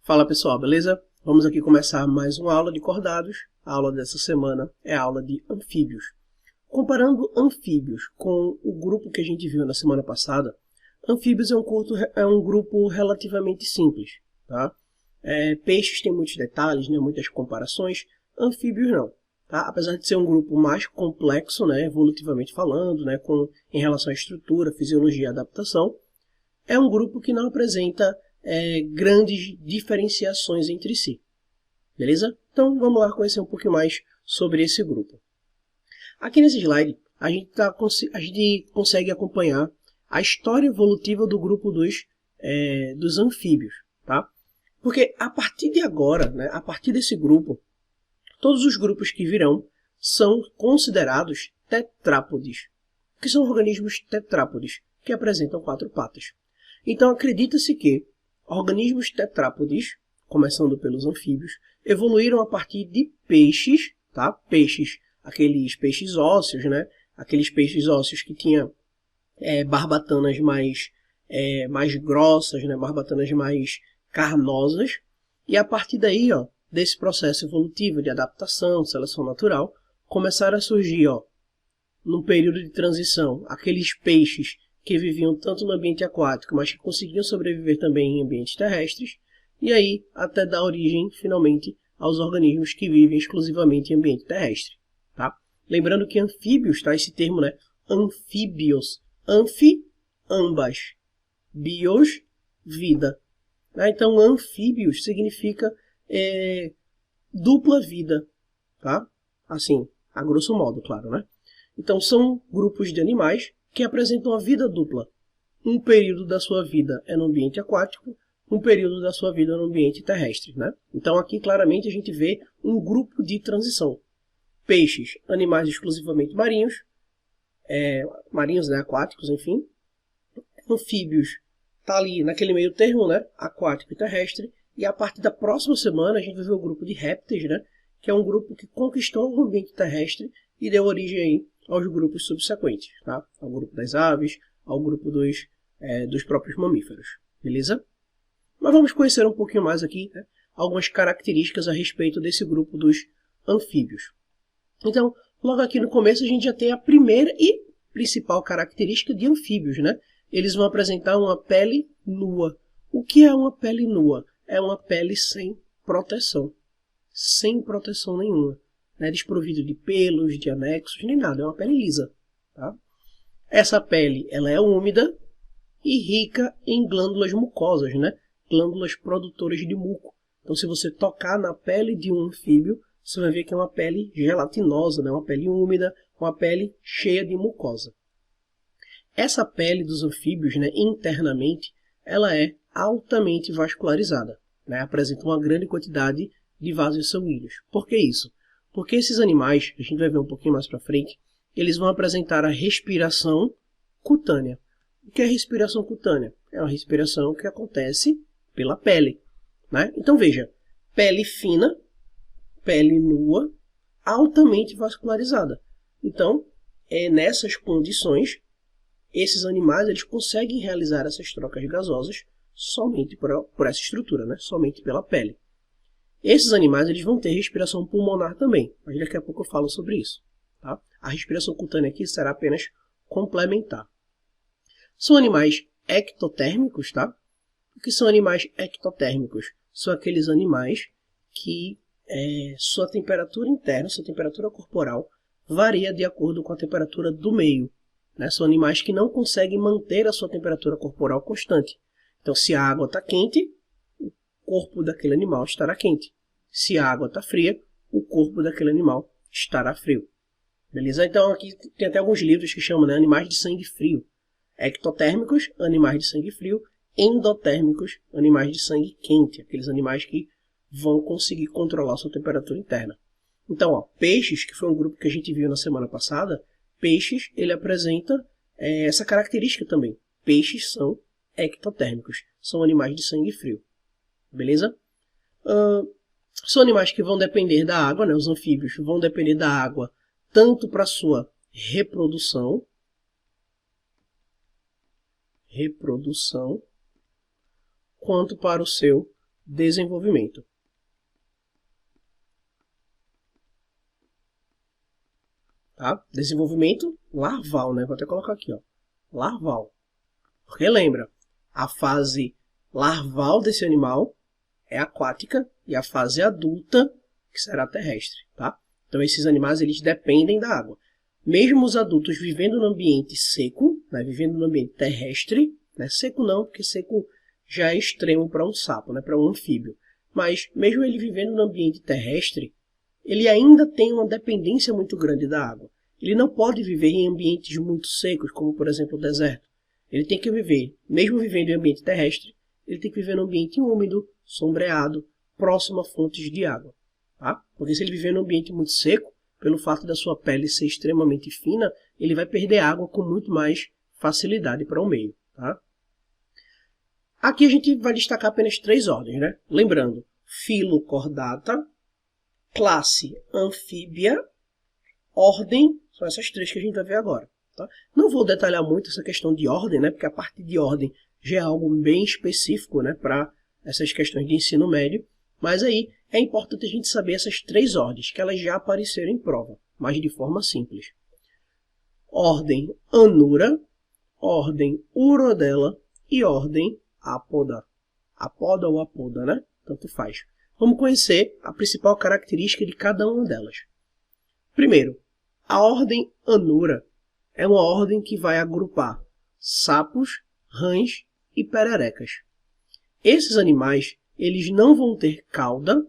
Fala pessoal, beleza? Vamos aqui começar mais uma aula de cordados. A aula dessa semana é a aula de anfíbios. Comparando anfíbios com o grupo que a gente viu na semana passada, anfíbios é um grupo relativamente simples, tá? Peixes tem muitos detalhes, né, muitas comparações, anfíbios não. Tá? Apesar de ser um grupo mais complexo, né, evolutivamente falando, né, em relação à estrutura, fisiologia e adaptação, é um grupo que não apresenta grandes diferenciações entre si. Beleza? Então vamos lá conhecer um pouquinho mais sobre esse grupo. Aqui nesse slide a gente consegue acompanhar a história evolutiva do grupo dos anfíbios. Tá? Porque a partir de agora, né, a partir desse grupo, todos os grupos que virão são considerados tetrápodes. O que são organismos tetrápodes? Que apresentam 4 patas. Então acredita-se que organismos tetrápodes, começando pelos anfíbios, evoluíram a partir de peixes, tá? Peixes, aqueles peixes ósseos, né? Aqueles peixes ósseos que tinham barbatanas mais grossas, né? Barbatanas mais carnosas. E a partir daí, ó, desse processo evolutivo de adaptação, seleção natural, começaram a surgir, ó, num período de transição, aqueles peixes que viviam tanto no ambiente aquático, mas que conseguiam sobreviver também em ambientes terrestres, e aí até dar origem, finalmente, aos organismos que vivem exclusivamente em ambiente terrestre. Tá? Lembrando que anfíbios, tá? Esse termo, né? Anfíbios. Anfi, ambas. Bios, vida. Então, anfíbios significa dupla vida. Tá? Assim, a grosso modo, claro, né? Então, são grupos de animais que apresentam a vida dupla. Um período da sua vida é no ambiente aquático, um período da sua vida no ambiente terrestre. Né? Então, aqui claramente a gente vê um grupo de transição. Peixes, animais exclusivamente marinhos, marinhos, né, aquáticos, enfim. Anfíbios, está ali naquele meio termo, né, aquático e terrestre. E a partir da próxima semana a gente vai ver o grupo de répteis, né, que é um grupo que conquistou o ambiente terrestre e deu origem aí aos grupos subsequentes, tá? Ao grupo das aves, ao grupo dos próprios mamíferos, beleza? Mas vamos conhecer um pouquinho mais aqui, né, algumas características a respeito desse grupo dos anfíbios. Então, logo aqui no começo a gente já tem a primeira e principal característica de anfíbios, né? Eles vão apresentar uma pele nua. O que é uma pele nua? É uma pele sem proteção nenhuma. Não é desprovido de pelos, de anexos, nem nada. É uma pele lisa. Tá? Essa pele ela é úmida e rica em glândulas mucosas, né? Glândulas produtoras de muco. Então, se você tocar na pele de um anfíbio, você vai ver que é uma pele gelatinosa, né? Uma pele úmida, uma pele cheia de mucosa. Essa pele dos anfíbios, né, internamente, ela é altamente vascularizada. Né? Apresenta uma grande quantidade de vasos sanguíneos. Por que isso? Porque esses animais, a gente vai ver um pouquinho mais para frente, eles vão apresentar a respiração cutânea. O que é respiração cutânea? É uma respiração que acontece pela pele. Né? Então veja, pele fina, pele nua, altamente vascularizada. Então, nessas condições, esses animais eles conseguem realizar essas trocas gasosas somente por essa estrutura, né? Somente pela pele. Esses animais eles vão ter respiração pulmonar também, mas daqui a pouco eu falo sobre isso. Tá? A respiração cutânea aqui será apenas complementar. São animais ectotérmicos, tá? O que são animais ectotérmicos? São aqueles animais que sua temperatura interna, sua temperatura corporal, varia de acordo com a temperatura do meio. Né? São animais que não conseguem manter a sua temperatura corporal constante. Então, se a água está quente, o corpo daquele animal estará quente. Se a água está fria, o corpo daquele animal estará frio. Beleza? Então, aqui tem até alguns livros que chamam, né, animais de sangue frio. Ectotérmicos, animais de sangue frio. Endotérmicos, animais de sangue quente. Aqueles animais que vão conseguir controlar a sua temperatura interna. Então, ó, peixes, que foi um grupo que a gente viu na semana passada, peixes, ele apresenta essa característica também. Peixes são ectotérmicos, são animais de sangue frio. Beleza? São animais que vão depender da água, né? Os anfíbios vão depender da água tanto para sua reprodução, quanto para o seu desenvolvimento. Tá? Desenvolvimento larval, né? Vou até colocar aqui, ó. Larval. Porque lembra, a fase larval desse animal é aquática e a fase adulta que será terrestre, tá? Então esses animais eles dependem da água. Mesmo os adultos vivendo no ambiente seco, né? Vivendo no ambiente terrestre, né? Seco não, porque seco já é extremo para um sapo, né? Para um anfíbio. Mas mesmo ele vivendo no ambiente terrestre, ele ainda tem uma dependência muito grande da água. Ele não pode viver em ambientes muito secos, como por exemplo o deserto. Ele tem que viver, mesmo vivendo em ambiente terrestre, ele tem que viver em um ambiente úmido, sombreado, próximo a fontes de água. Tá? Porque se ele viver em um ambiente muito seco, pelo fato da sua pele ser extremamente fina, ele vai perder água com muito mais facilidade para o meio. Tá? Aqui a gente vai destacar apenas 3 ordens, né? Lembrando, filo Chordata, classe anfíbia, ordem, são essas 3 que a gente vai ver agora. Tá? Não vou detalhar muito essa questão de ordem, né? Porque a parte de ordem já é algo bem específico, né? Para essas questões de ensino médio. Mas aí é importante a gente saber essas 3 ordens, que elas já apareceram em prova, mas de forma simples. Ordem Anura, ordem Urodela e ordem Apoda. Apoda ou Apoda, né? Tanto faz. Vamos conhecer a principal característica de cada uma delas. Primeiro, a ordem Anura é uma ordem que vai agrupar sapos, rãs e pererecas. Esses animais, eles não vão ter cauda,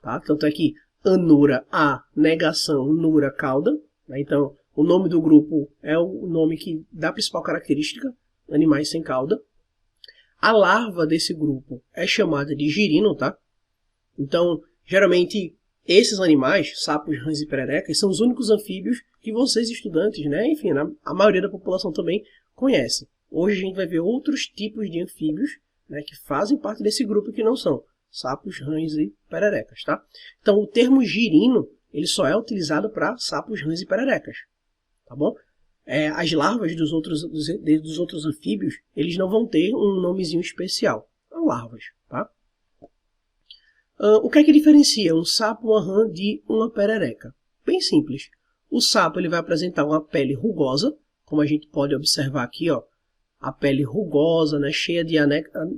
tá? Tanto é que Anura, a negação, Nura, cauda. Né? Então, o nome do grupo é o nome que dá a principal característica, animais sem cauda. A larva desse grupo é chamada de girino, tá? Então, geralmente, esses animais, sapos, rãs e pererecas, são os únicos anfíbios que vocês, estudantes, né? Enfim, a maioria da população também conhece. Hoje a gente vai ver outros tipos de anfíbios, né, que fazem parte desse grupo que não são sapos, rãs e pererecas, tá? Então, o termo girino, ele só é utilizado para sapos, rãs e pererecas, tá bom? As larvas dos outros anfíbios, eles não vão ter um nomezinho especial. São larvas, tá? O que é que diferencia um sapo, uma rã de uma perereca? Bem simples. O sapo ele vai apresentar uma pele rugosa, como a gente pode observar aqui, ó, a pele rugosa, né, cheia de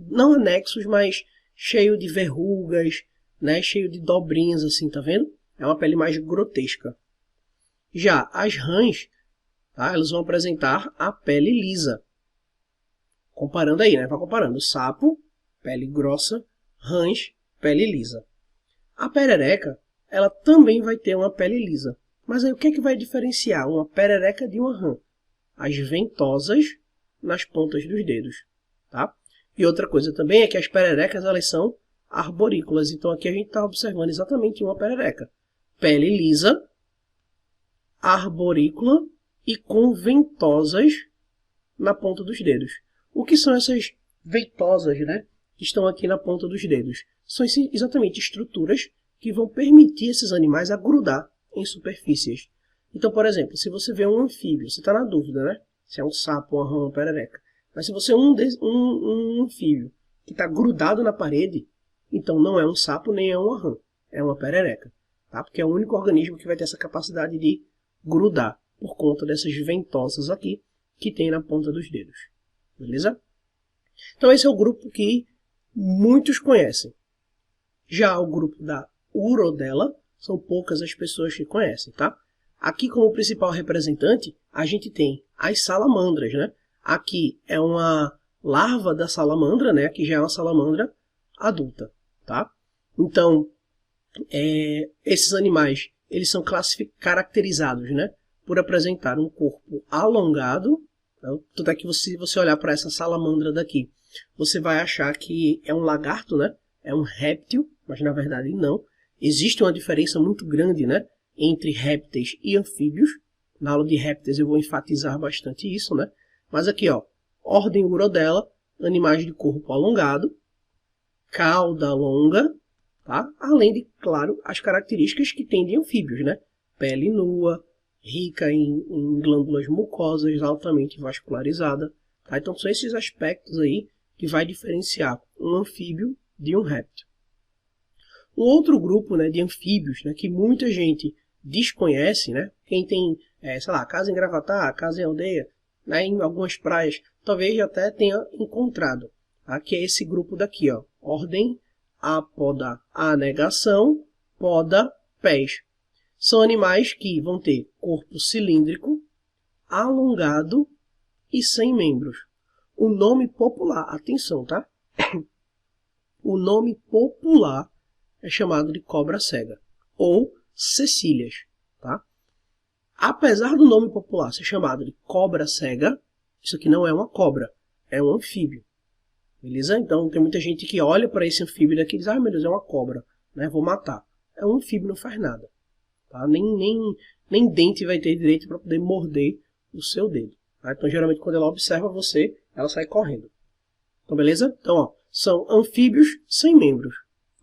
não anexos, mas cheio de verrugas, né, cheio de dobrinhas assim, tá vendo? É uma pele mais grotesca. Já as rãs, tá, elas vão apresentar a pele lisa. Comparando aí, né? Vai comparando. Sapo, pele grossa, rãs, pele lisa. A perereca, ela também vai ter uma pele lisa. Mas aí o que é que vai diferenciar uma perereca de uma rã? As ventosas nas pontas dos dedos, tá? E outra coisa também é que as pererecas, elas são arborícolas. Então aqui a gente está observando exatamente uma perereca. Pele lisa, arborícola e com ventosas na ponta dos dedos. O que são essas ventosas, né? Que estão aqui na ponta dos dedos? São exatamente estruturas que vão permitir esses animais a grudar em superfícies. Então, por exemplo, se você vê um anfíbio, você está na dúvida, né? Se é um sapo, uma rã, uma perereca. Mas se você é um anfíbio que está grudado na parede, então não é um sapo nem é uma rã, é uma perereca. Tá? Porque é o único organismo que vai ter essa capacidade de grudar por conta dessas ventosas aqui que tem na ponta dos dedos. Beleza? Então esse é o grupo que muitos conhecem. Já o grupo da Urodela, são poucas as pessoas que conhecem, tá? Aqui como principal representante, a gente tem as salamandras, né? Aqui é uma larva da salamandra, né? Aqui já é uma salamandra adulta, tá? Então, esses animais, eles são caracterizados, né? Por apresentar um corpo alongado. Então, tanto é que se você olhar para essa salamandra daqui, você vai achar que é um lagarto, né? É um réptil, mas na verdade não. Existe uma diferença muito grande, né, entre répteis e anfíbios. Na aula de répteis eu vou enfatizar bastante isso, né? Mas aqui, ó, ordem Urodela, animais de corpo alongado, cauda longa, tá? Além de, claro, as características que tem de anfíbios, né? Pele nua, rica em glândulas mucosas, altamente vascularizada. Tá? Então são esses aspectos aí que vai diferenciar um anfíbio de um réptil. Um outro grupo, né, de anfíbios, né, que muita gente desconhece, né, quem tem, sei lá, casa em Gravatá, casa em Aldeia, né, em algumas praias, talvez até tenha encontrado, tá? Que é esse grupo daqui, ó, ordem Apoda anegação, poda pés. São animais que vão ter corpo cilíndrico, alongado e sem membros. O nome popular, atenção, tá? O nome popular é chamado de cobra cega ou cecílias, tá? Apesar do nome popular ser chamado de cobra cega, isso aqui não é uma cobra, é um anfíbio. Beleza? Então tem muita gente que olha para esse anfíbio daqui e diz, meu Deus, é uma cobra, né? Vou matar. É um anfíbio, não faz nada. Tá? Nem dente vai ter direito para poder morder o seu dedo. Tá? Então geralmente quando ela observa você, ela sai correndo. Então beleza? Então ó, são anfíbios sem membros.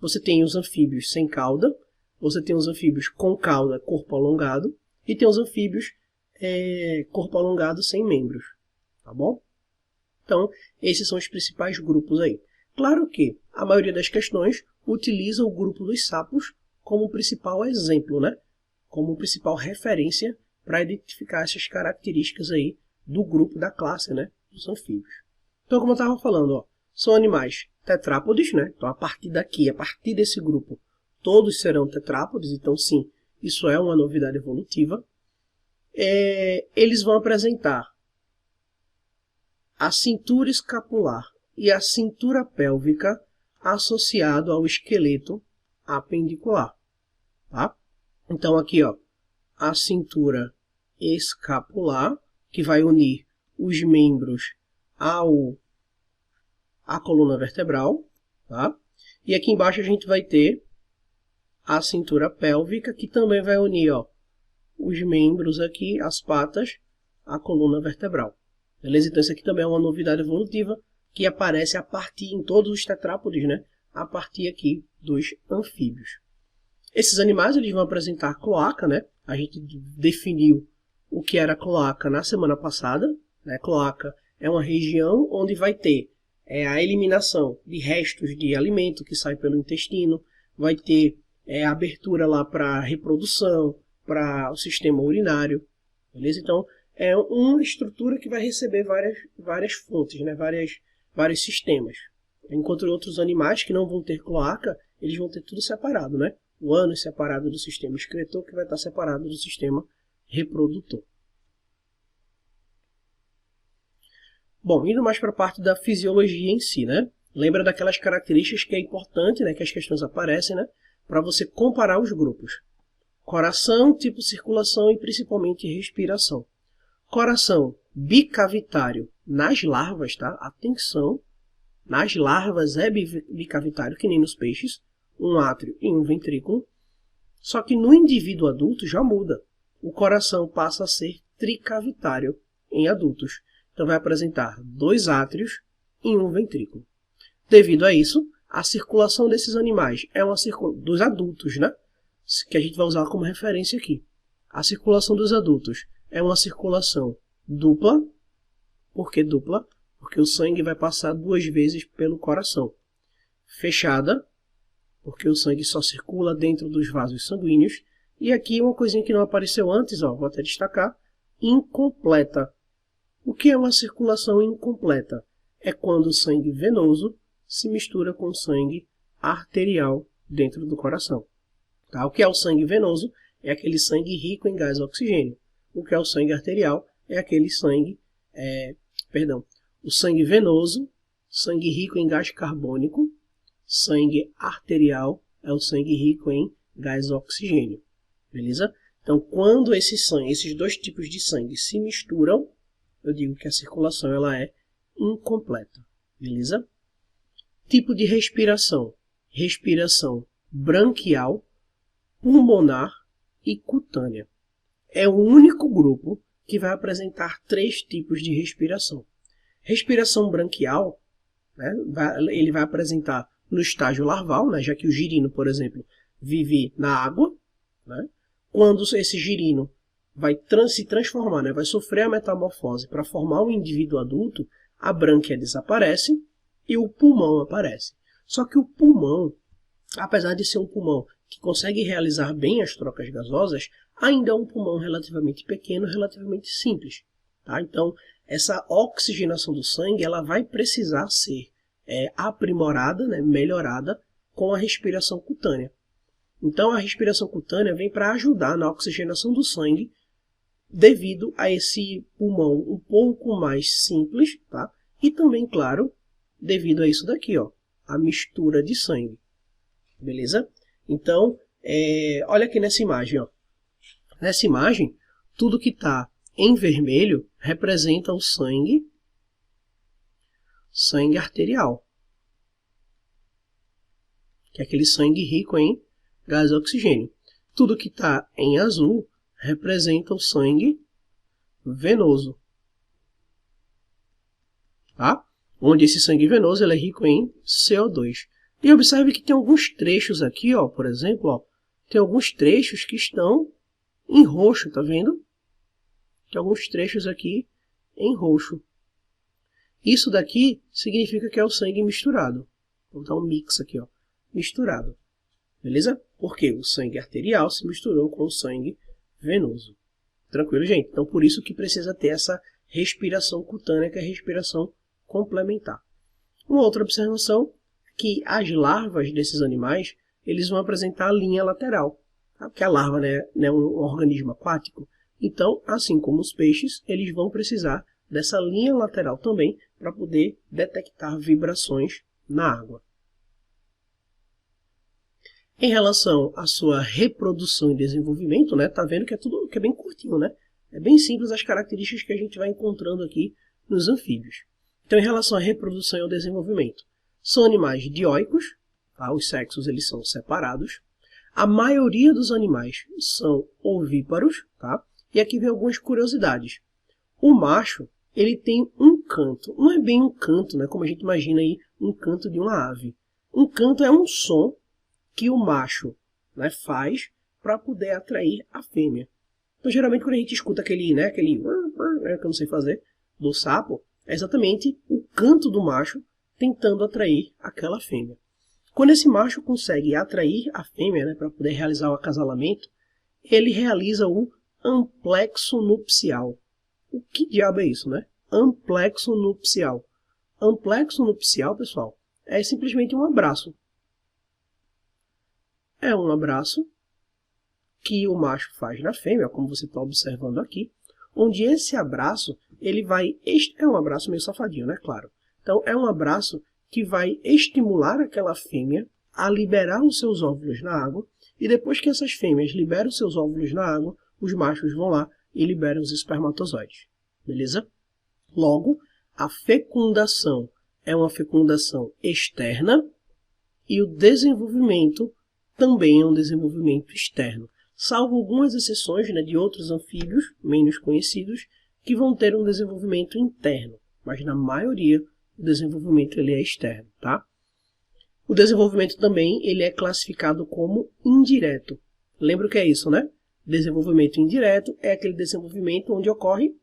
Você tem os anfíbios sem cauda, você tem os anfíbios com cauda, corpo alongado, e tem os anfíbios corpo alongado sem membros. Tá bom? Então, esses são os principais grupos aí. Claro que a maioria das questões utiliza o grupo dos sapos como principal exemplo, né? Como principal referência para identificar essas características aí do grupo da classe, né? Dos anfíbios. Então, como eu estava falando, ó, são animais tetrápodes, né? Então, a partir daqui, a partir desse grupo, todos serão tetrápodes. Então, sim, isso é uma novidade evolutiva. Eles vão apresentar a cintura escapular e a cintura pélvica associado ao esqueleto apendicular. Tá? Então, aqui, ó, a cintura escapular, que vai unir os membros à coluna vertebral. Tá? E aqui embaixo a gente vai ter a cintura pélvica, que também vai unir, ó, os membros aqui, as patas, à coluna vertebral. Beleza? Então isso aqui também é uma novidade evolutiva que aparece a partir em todos os tetrápodes, né? A partir aqui dos anfíbios. Esses animais eles vão apresentar cloaca, né? A gente definiu o que era cloaca na semana passada, né? Cloaca é uma região onde vai ter a eliminação de restos de alimento que sai pelo intestino, vai ter a abertura lá para reprodução, para o sistema urinário, beleza? Então é uma estrutura que vai receber várias fontes, né? vários sistemas. Enquanto outros animais que não vão ter cloaca, eles vão ter tudo separado, né? O ânus separado do sistema excretor, que vai estar separado do sistema reprodutor. Bom, indo mais para a parte da fisiologia em si, né? Lembra daquelas características que é importante, né? Que as questões aparecem, né? Para você comparar os grupos. Coração, tipo circulação e principalmente respiração. Coração bicavitário nas larvas, tá? Atenção, nas larvas é bicavitário, que nem nos peixes, um átrio e um ventrículo. Só que no indivíduo adulto já muda. O coração passa a ser tricavitário em adultos. Então vai apresentar 2 átrios e um ventrículo. Devido a isso, a circulação desses animais é uma circulação dos adultos, né? Que a gente vai usar como referência aqui. A circulação dos adultos é uma circulação dupla. Por que dupla? Porque o sangue vai passar 2 vezes pelo coração. Fechada, porque o sangue só circula dentro dos vasos sanguíneos. E aqui uma coisinha que não apareceu antes, ó, vou até destacar, incompleta. O que é uma circulação incompleta? É quando o sangue venoso se mistura com o sangue arterial dentro do coração. Tá? O que é o sangue venoso? É aquele sangue rico em gás oxigênio. O que é o sangue arterial? É aquele sangue, o sangue venoso, sangue rico em gás carbônico, sangue arterial é o sangue rico em gás oxigênio. Beleza? Então, quando esses 2 tipos de sangue se misturam, eu digo que a circulação ela é incompleta. Beleza? Tipo de respiração. Respiração branquial, pulmonar e cutânea. É o único grupo que vai apresentar 3 tipos de respiração. Respiração branquial, né, ele vai apresentar no estágio larval, né, já que o girino, por exemplo, vive na água. Né, quando esse girino vai se transformar, né, vai sofrer a metamorfose para formar um indivíduo adulto, a brânquia desaparece e o pulmão aparece. Só que o pulmão apesar de ser um pulmão que consegue realizar bem as trocas gasosas, ainda é um pulmão relativamente pequeno, relativamente simples. Tá? Então, essa oxigenação do sangue ela vai precisar ser aprimorada, né, melhorada com a respiração cutânea. Então, a respiração cutânea vem para ajudar na oxigenação do sangue devido a esse pulmão um pouco mais simples, tá? E também, claro, devido a isso daqui, ó, a mistura de sangue. Beleza? Então, olha aqui nessa imagem, ó. Nessa imagem, tudo que está em vermelho representa o sangue arterial, que é aquele sangue rico em gás oxigênio. Tudo que está em azul representa o sangue venoso, tá? Onde esse sangue venoso ele é rico em CO2. E observe que tem alguns trechos aqui, ó, por exemplo, ó, tem alguns trechos que estão em roxo, tá vendo? Tem alguns trechos aqui em roxo. Isso daqui significa que é o sangue misturado. Vou dar um mix aqui, ó, misturado. Beleza? Porque o sangue arterial se misturou com o sangue venoso. Tranquilo, gente? Então, por isso que precisa ter essa respiração cutânea, que é a respiração complementar. Uma outra observação é que as larvas desses animais, eles vão apresentar a linha lateral. Tá? Porque a larva, né, é um organismo aquático. Então, assim como os peixes, eles vão precisar dessa linha lateral também para poder detectar vibrações na água. Em relação à sua reprodução e desenvolvimento, né, tá vendo que é tudo que é bem curtinho, né? É bem simples as características que a gente vai encontrando aqui nos anfíbios. Então, em relação à reprodução e ao desenvolvimento, são animais dioicos, tá? Os sexos eles são separados. A maioria dos animais são ovíparos, tá? E aqui vem algumas curiosidades. O macho, ele tem um canto. Não é bem um canto, né, como a gente imagina aí, um canto de uma ave. Um canto é um som que o macho, né, faz para poder atrair a fêmea. Então, geralmente, quando a gente escuta aquele que eu não sei fazer, do sapo, é exatamente o canto do macho tentando atrair aquela fêmea. Quando esse macho consegue atrair a fêmea, né, para poder realizar o acasalamento, ele realiza o amplexo nupcial. O que diabo é isso, né? Amplexo nupcial. Amplexo nupcial, pessoal, é simplesmente um abraço. É um abraço que o macho faz na fêmea, como você está observando aqui, onde esse abraço, ele vai... É um abraço meio safadinho, né? Claro. Então, é um abraço que vai estimular aquela fêmea a liberar os seus óvulos na água, e depois que essas fêmeas liberam os seus óvulos na água, os machos vão lá e liberam os espermatozoides. Beleza? Logo, a fecundação é uma fecundação externa e o desenvolvimento também é um desenvolvimento externo, salvo algumas exceções, né, de outros anfíbios menos conhecidos que vão ter um desenvolvimento interno, mas na maioria o desenvolvimento ele é externo, tá? O desenvolvimento também ele é classificado como indireto. Lembra o que é isso, né? Desenvolvimento indireto é aquele desenvolvimento onde ocorre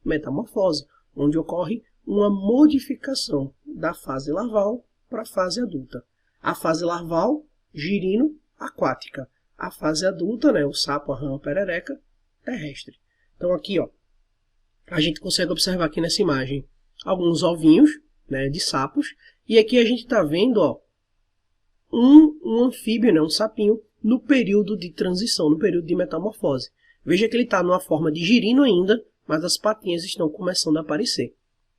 metamorfose, onde ocorre uma modificação da fase larval para a fase adulta. A fase larval, girino, aquática. A fase adulta, né, o sapo, a rã, a perereca, terrestre. Então aqui, ó, a gente consegue observar aqui nessa imagem alguns ovinhos, né, de sapos. E aqui a gente está vendo, ó, um anfíbio, né, um sapinho, no período de transição, no período de metamorfose. Veja que ele está numa forma de girino ainda, mas as patinhas estão começando a aparecer.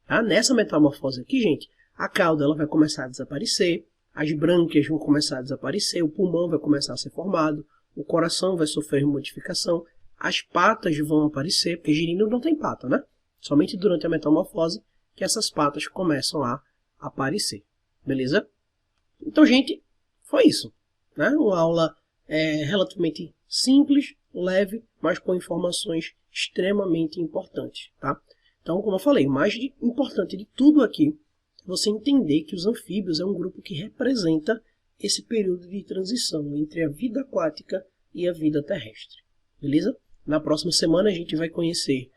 Tá? Nessa metamorfose aqui, gente, a cauda ela vai começar a desaparecer, as brânquias vão começar a desaparecer, o pulmão vai começar a ser formado, o coração vai sofrer modificação, as patas vão aparecer, porque girino não tem pata, né? Somente durante a metamorfose que essas patas começam a aparecer. Beleza? Então, gente, foi isso. Né? Uma aula relativamente simples, leve, mas com informações extremamente importantes. Tá? Então, como eu falei, o mais importante de tudo aqui é você entender que os anfíbios é um grupo que representa esse período de transição entre a vida aquática e a vida terrestre. Beleza? Na próxima semana a gente vai conhecer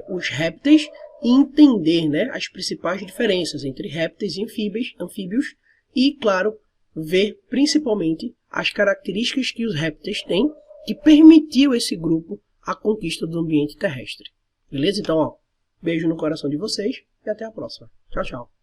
os répteis e entender, né, as principais diferenças entre répteis e anfíbios e, claro, ver principalmente as características que os répteis têm que permitiu esse grupo a conquista do ambiente terrestre. Beleza? Então, ó, beijo no coração de vocês e até a próxima. Tchau, tchau.